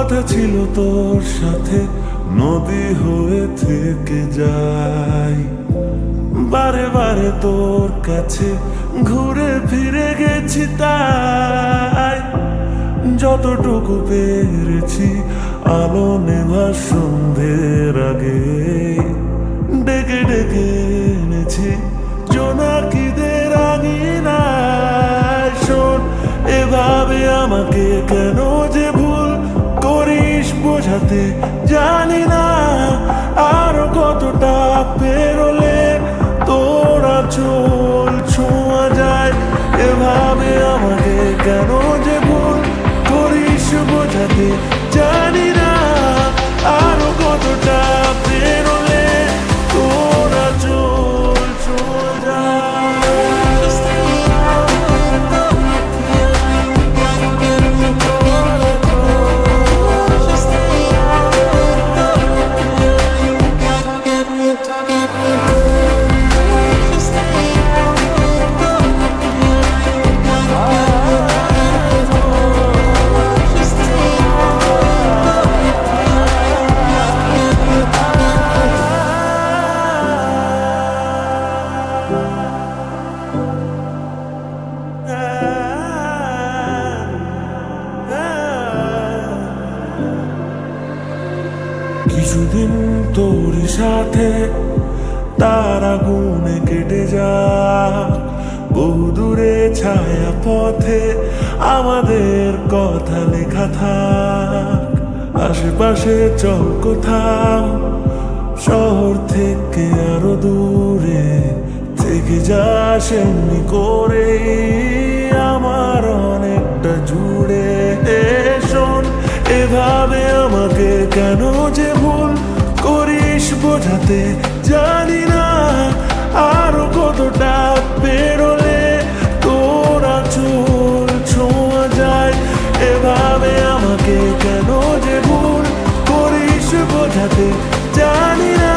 কথা ছিল তোর সাথে নদী হয়ে থেকে যাই, বারে বারে তোর কাছে ঘুরে ফিরে গেছি, তাই যতটুকু পেরেছি আলো নেভা সন্ধ্যের আগে ডেকে ডেকে এনেছি জোনাকিদের আঙিনায়। শোন, এভাবে আমাকে কেন যে ভুল করিস বোঝাতে জানি না। আরো কতটা পেরোলে তোরা চোল ছোঁয়া যায়, এভাবে আমাকে কেন যে ভুল করিস বোঝাতে জানি না। আরো কতটা পেরোলে তোরা চোল ছোঁয়া যায়। কিছুদিন তোর সাথে তারা গুনে কেটে যাক, বহুদূরে ছায়া পথে আমাদের কথা লেখা থাক। আশেপাশে চল কোথাও শহর থেকে আরো দূরে, থেকে যাস এমনি করে আমার অনেকটা জুড়ে। শোন, এভাবে আমাকে কেন যে ভুল করিস বোঝাতে জানি না। আরো কতটা পেরোলে তোরা চোল ছোঁয়া যায়, এভাবে আমাকে কেন যে ভুল করিস বোঝাতে জানি না।